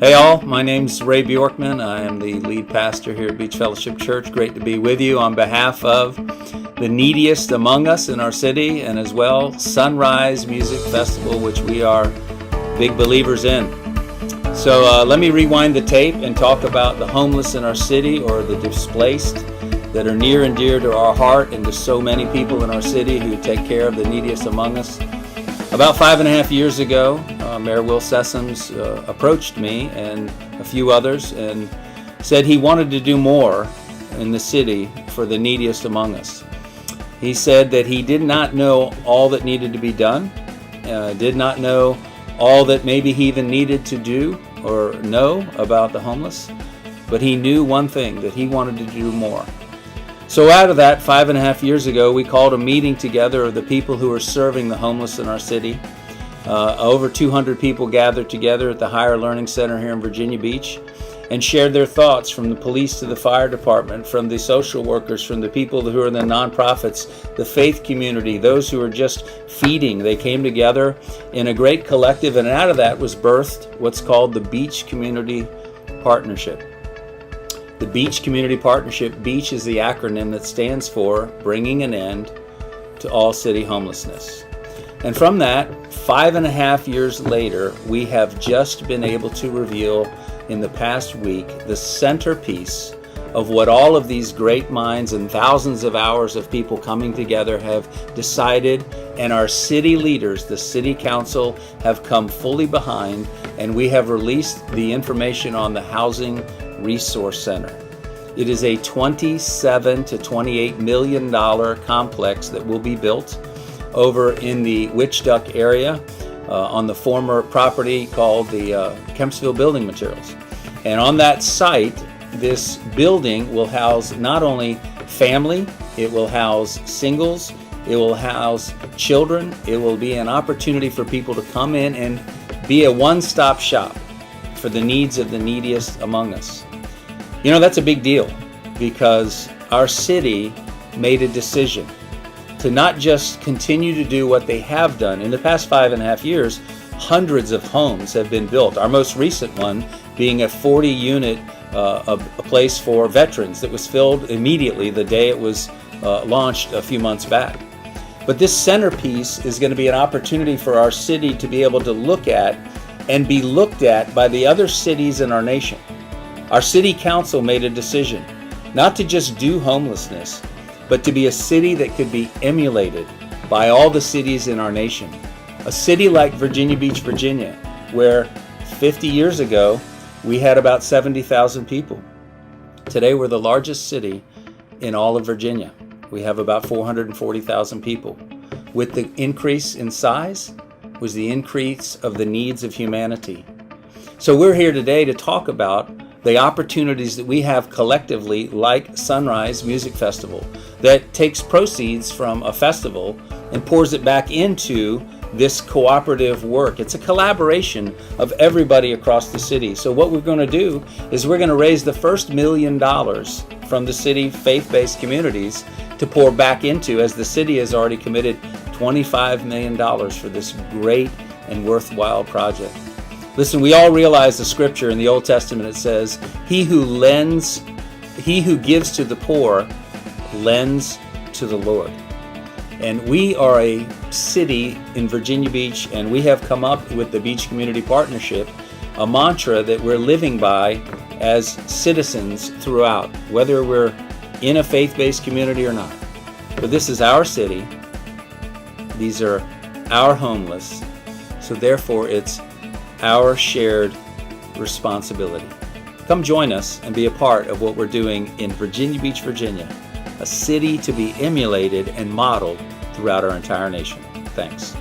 Hey all, my name's Ray Bjorkman. I am the lead pastor here at Beach Fellowship Church. Great to be with you on behalf of the neediest among us in our city, and as well SonRise Music Festival, which we are big believers in. So let me rewind the tape and talk about the homeless in our city, or the displaced, that are near and dear to our heart and to so many people in our city who take care of the neediest among us. About 5.5 years ago, Mayor Will Sessoms approached me and a few others and said he wanted to do more in the city for the neediest among us. He said that he did not know all that needed to be done, did not know all that maybe he even needed to do or know about the homeless, but he knew one thing, that he wanted to do more. So out of that, 5.5 years ago, we called a meeting together of the people who are serving the homeless in our city. Over 200 people gathered together at the Higher Learning Center here in Virginia Beach and shared their thoughts, from the police to the fire department, from the social workers, from the people who are in the nonprofits, the faith community, those who are just feeding. They came together in a great collective, and out of that was birthed what's called the Beach Community Partnership. The Beach Community Partnership, BEACH is the acronym that stands for Bringing an End to All City Homelessness. And from that, 5.5 years later, we have just been able to reveal in the past week the centerpiece of what all of these great minds and thousands of hours of people coming together have decided, and our city leaders, the city council, have come fully behind, and we have released the information on the Housing Resource Center. It is a $27 to $28 million complex that will be built over in the Witch Duck area on the former property called the Kempsville Building Materials. And on that site, this building will house not only family, it will house singles, it will house children. It will be an opportunity for people to come in and be a one-stop shop for the needs of the neediest among us. You know, that's a big deal, because our city made a decision to not just continue to do what they have done. In the past 5.5 years, hundreds of homes have been built. Our most recent one being a 40-unit a place for veterans that was filled immediately the day it was launched a few months back. But this centerpiece is going to be an opportunity for our city to be able to look at and be looked at by the other cities in our nation. Our city council made a decision not to just do homelessness, but to be a city that could be emulated by all the cities in our nation. A city like Virginia Beach, Virginia, where 50 years ago we had about 70,000 people. Today we're the largest city in all of Virginia. We have about 440,000 people. With the increase in size was the increase of the needs of humanity. So we're here today to talk about the opportunities that we have collectively, like SonRise Music Festival, that takes proceeds from a festival and pours it back into this cooperative work. It's a collaboration of everybody across the city. So what we're going to do is we're going to raise the first $1 million from the city faith-based communities to pour back into, as the city has already committed $25 million for this great and worthwhile project. Listen, we all realize the scripture in the Old Testament. It says, he who gives to the poor lends to the Lord. And we are a city in Virginia Beach, and we have come up with the Beach Community Partnership, a mantra that we're living by as citizens throughout, whether we're in a faith-based community or not. But this is our city. These are our homeless. So therefore, it's our shared responsibility. Come join us and be a part of what we're doing in Virginia Beach, Virginia, a city to be emulated and modeled throughout our entire nation. Thanks.